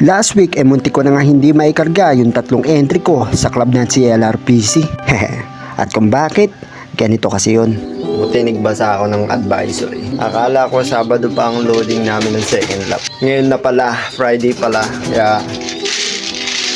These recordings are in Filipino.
Last week munti ko na nga hindi maikarga yung 3 entry ko sa club ng CLRPC. At kung bakit, ganito kasi yun. Buti nagbasa ako ng advisory. Akala ko Sabado pa ang loading namin ng second lap. Ngayon na pala, Friday pala. Kaya,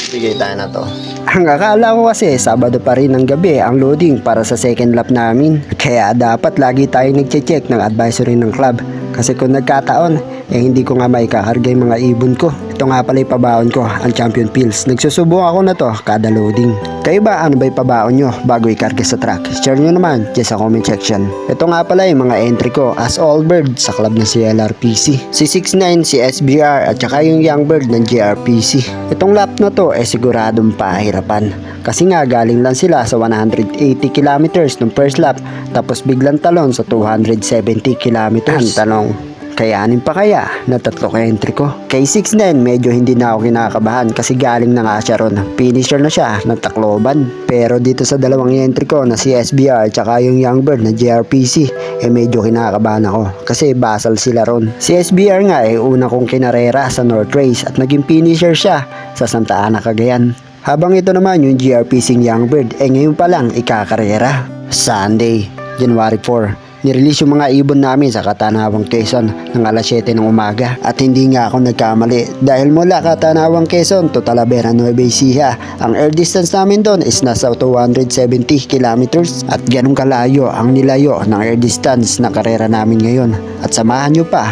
sige tayo na to. Ang akala ko kasi Sabado pa rin ng gabi ang loading para sa second lap namin. Kaya dapat lagi tayo nagche-check ng advisory ng club. Kasi kung nagkataon, hindi ko nga maikakarga yung mga ibon ko. Ito nga pala yung pabaon ko, ang Champion Pills. Nagsusubok ako na to kada loading. Kayo ba, ano ba yung pabaon nyo bago ikarga sa truck? Share nyo naman dyan sa comment section. Ito nga pala yung mga entry ko as Allbird sa club ng CLRPC. Si 69, si SBR at saka yung Youngbird ng JRPC. Itong lap na to siguradong pahirapan. Kasi nga galing lang sila sa 180 kilometers ng first lap tapos biglang talon sa 270 kilometers. Ang tanong, kayanin pa kaya na 3 entry ko? Kay 69 medyo hindi na ako kinakabahan kasi galing na nga siya ron. Finisher na siya ng Tacloban. Pero dito sa 2 entry ko na si SBR tsaka yung Youngbird na JRPC medyo kinakabahan ako kasi basal sila ron. Si SBR nga una kong kinarera sa North Race at naging finisher siya sa Santa Ana, Cagayan. Habang ito naman yung JRPC Youngbird ngayon pa lang ikakarera. Sunday, January 4. Nirelease yung mga ibon namin sa Katanawang, Quezon ng alas 7 ng umaga at hindi nga ako nagkamali dahil mula Katanawang, Quezon to Talavera, Nueva Ecija ang air distance namin doon is nasa 270 kilometers at ganun kalayo ang nilayo ng air distance na karera namin ngayon at samahan nyo pa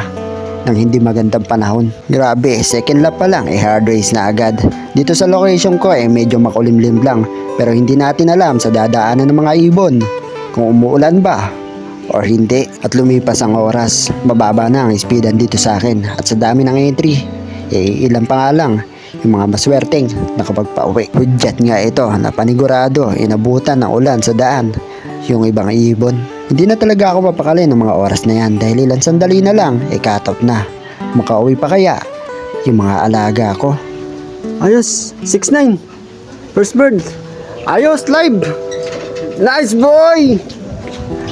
ng hindi magandang panahon. Grabe, second lap pa lang hard race na agad. Dito sa location ko medyo makulimlim lang pero hindi natin alam sa dadaanan ng mga ibon kung umuulan ba or hindi at lumipas ang oras. Mababa na ang speedan dito sa akin at sa dami ng entry ilan pa nga lang yung mga maswerteng nakapagpauwi. Hudyat nga ito na panigurado inabutan ng ulan sa daan yung ibang ibon. Hindi na talaga ako mapakali ng mga oras na yan dahil ilang sandali na lang cut off na. Makauwi pa kaya yung mga alaga ko? Ayos, 6-9 first bird. Ayos, live. Nice boy.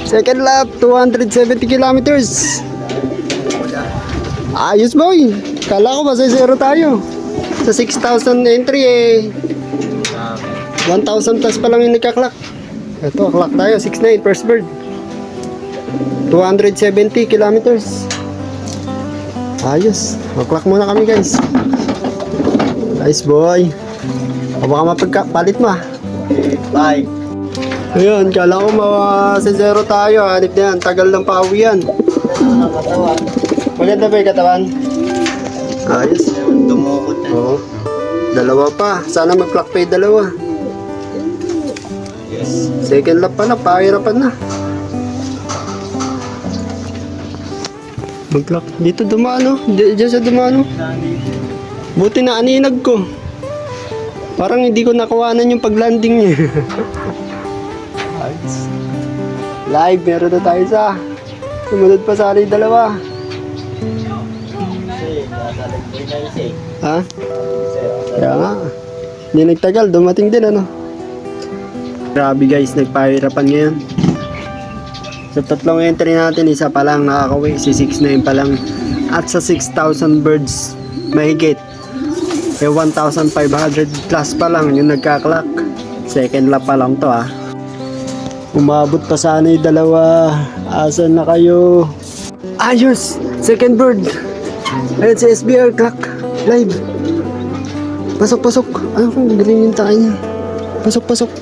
Second lap, 270 kilometers. Ayos boy. Kala ko ba sa 0 tayo. Sa 6,000 entry 1,000 plus pa lang yung nagka-clock. Ito, clock tayo, 6-9 first bird. 270 kilometers. Ayos. Mag-clock muna kami guys. Nice boy. O baka mapagpalit mo. Bye. Ayun, kala ko sa 0 tayo. Hanip na yan. Tagal ng pauwi yan. Maganda ba yung katawan? Ayos. Dumukot na. Oo. 2 pa. Sana mag-clock pa yung 2. Yes. Second lap pa na. Pahirapan na. Mag-clock. Dito dumano. Diyan sa dumano. Buti na aninag ko. Parang hindi ko nakuhanan yung paglanding niya. Live, meron na tayo sa sumunod pa sa aling 2. Ha? Kaya nga. Hindi nagtagal, dumating din ano. Grabe guys, nagpahirapan ngayon. Sa 3 entry natin, isa pa lang nakakauwi, si 6-9 pa lang. At sa 6,000 birds, mahigit. 1,500 plus pa lang yung nagka-clock. Second lap pa lang to Umabot pa sana yung 2. Asan na kayo? Ayos! Second bird! Ayun si SBR clock. Live! Pasok! Ano kung galing yung tayo niya? Pasok!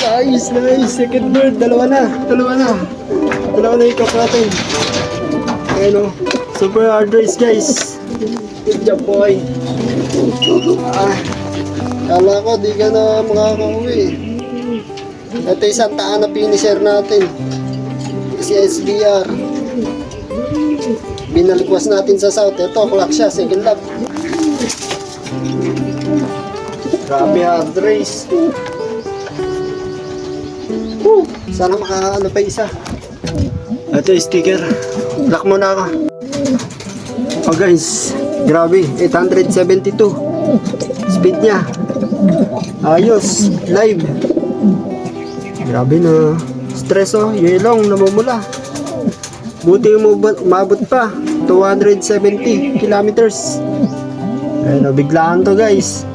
Nice! Second bird! 2 na yung clock natin. Ayun super hard race guys. Good job boy. Kala ko di ka na makakauwi. Ito yung Santa Ana finisher natin. Si SBR. Binalikwas natin sa south. Ito, clock siya. Second lap. Grabe hard race. Sana makaano pa isa. Ito yung sticker. Lock muna ako. Oh guys. Grabe. 872. Speed niya. Ayos. Live. Grabe na. Stress yung ilong namumula. Buti umabot pa. 270 kilometers. Ayun, biglaan to guys.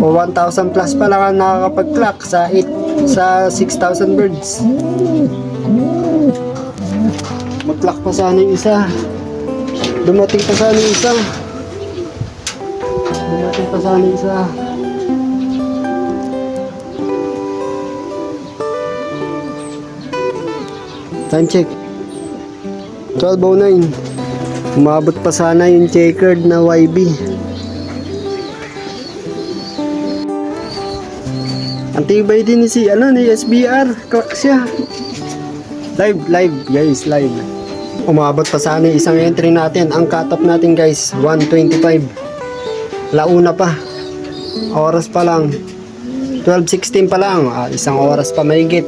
O 1,000 plus pa lang ang nakakapag-clock sa 6,000 birds. Mag-clock pa sana yung isa. Dumating pa sana yung isa. Time check. 12:09. Umabot pa sana yung checkered na YB. Antibay din ni SBR. Clock siya. Live guys, live. Umabot pa sana yung isang entry natin. Ang cut-off natin guys, 125. Launa pa. Oras pa lang. 12:16 pa lang. Isang oras pa mahigit.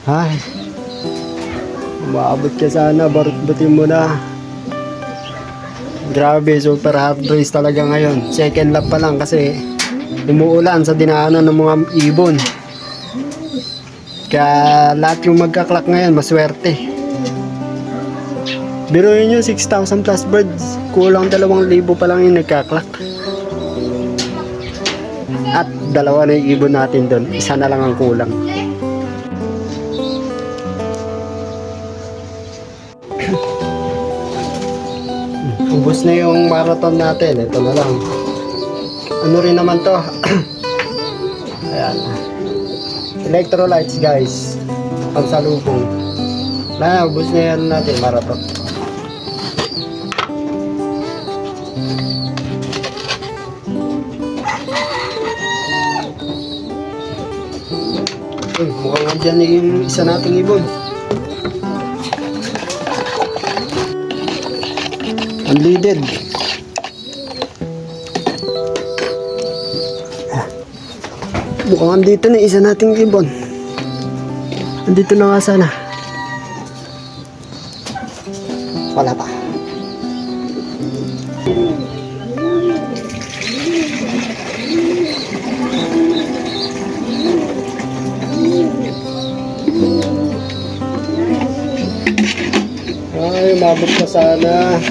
Ay. Umabot ka sana. Barut-butin mo na. Grabe, super hard race talaga ngayon. Second lap pa lang kasi umuulan sa dinaanan ng mga ibon. Kaya lahat yung magkaklak ngayon, maswerte. Biruin nyo, 6,000 plus birds. Kulang 2,000 pa lang yung nagkaklak. At dalawa na yung ibon natin doon. Isa na lang ang kulang. Ubus na yung marathon natin. Ito na lang. Ano rin naman to? Ayan. Electrolytes guys. Pagsalubong. Ubus na yan natin marathon. Mukhang andyan yung isa nating ibon. Unleaded. Mukhang andito na isa nating ibon. Andito na nga sana. Wala pa. Ay, mabot pa sana.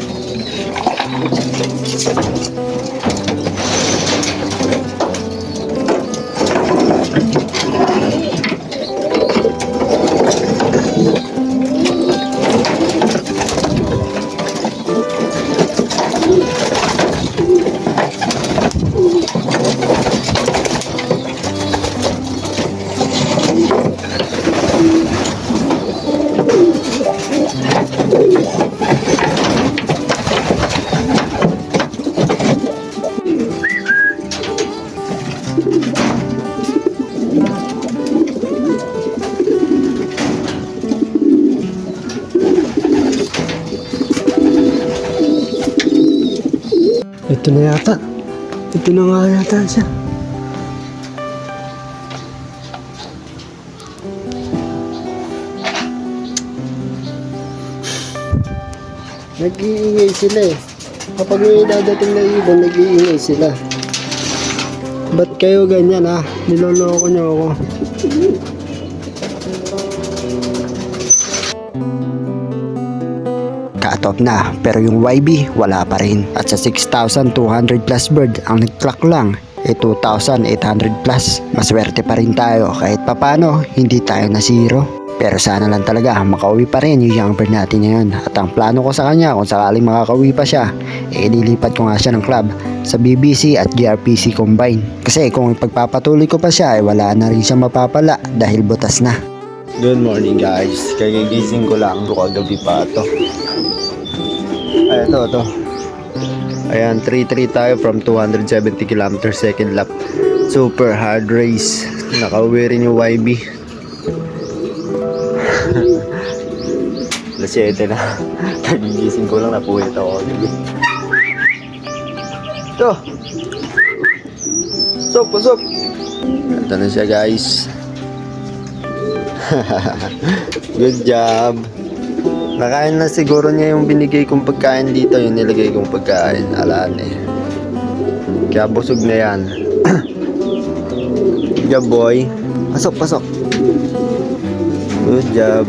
Ito na yata. Ito na nga yata siya. Nag-iingay sila eh. Kapag may dadating na ibon, nag-iingay sila. Ba't kayo ganyan ha? Niloloko niyo ako. Cut-off na, pero yung YB wala pa rin. At sa 6,200 plus bird, ang nag-clock lang 2,800 plus. Maswerte pa rin tayo kahit papano hindi tayo na zero. Pero sana lang talaga makauwi pa rin yung young bird natin ngayon. At ang plano ko sa kanya kung sakaling makakauwi pa siya, ililipat ko nga siya ng club sa BBC at GRPC combine. Kasi kung pagpapatuloy ko pa siya, wala na rin siya mapapala dahil butas na. Good morning guys. Kagigising ko lang. Kagabi pa ito. Ay, ito. Ayan, 3-3 tayo from 270 km second lap. Super hard race. Nakauwi rin yung YB. Alas 7 na. Kagigising ko lang, napuwit ako. Ito. Pasok. Ito na siya guys. Good job. Nakain na siguro niya yung binigay kong pagkain dito, yung nilagay kong pagkain. Alaan eh. Kaya busog na yan. Good job boy. Pasok. Good job.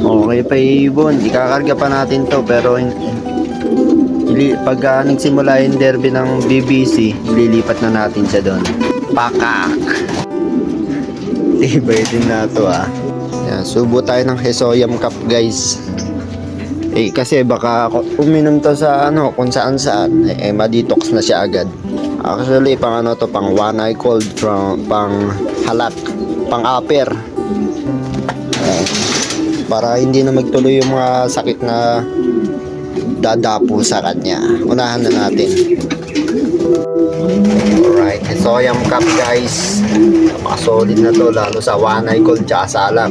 Okay pa ibon, ikakarga pa natin to pero pag nagsimula yung derby ng BBC, lilipat na natin siya doon. Pakak! Tibay din na to ah. Yan, subo tayo ng Hesoyam Cup guys. Kasi baka uminom to sa kung saan saan, ma-detox na siya agad. Actually, pang pang one eye cold, pang halak, pang upper. Para hindi na magtuloy yung mga sakit na dadapo sa kanya. Unahan na natin. Alright, Hesoyam Cup guys. Napaka-solid na to, lalo sa one eye cold tsaka salak.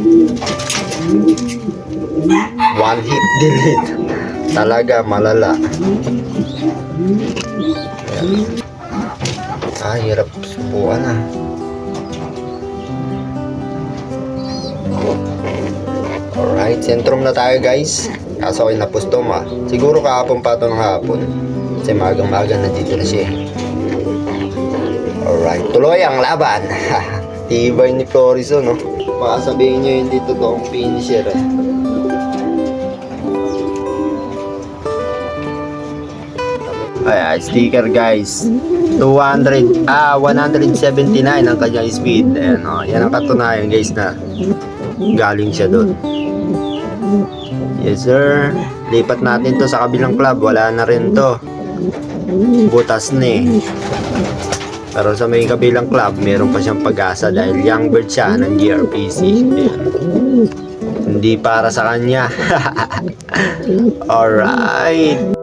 One hit delete. Talaga malala. Ayan. Hirap subukan ah. Alright, sentrum na tayo guys. Kaso ako'y napustom ah. Siguro kahapon pa ito ng hapon. Kasi magang-maga nandito na siya. Alright, tuloy ang laban. Tibay ni Floriso, no? Baka sabihin niyo hindi totoong finisher eh. Ay, sticker guys. 179 ang kanyang speed. Ayan, yan ang katunayan guys na galing siya doon. Yes sir. Lipat natin to sa kabilang club. Wala na rin to. Butas na eh. Pero sa may kabilang club, meron pa siyang pag-asa dahil young bird siya ng GRPC. Ayan. Hindi para sa kanya. Alright.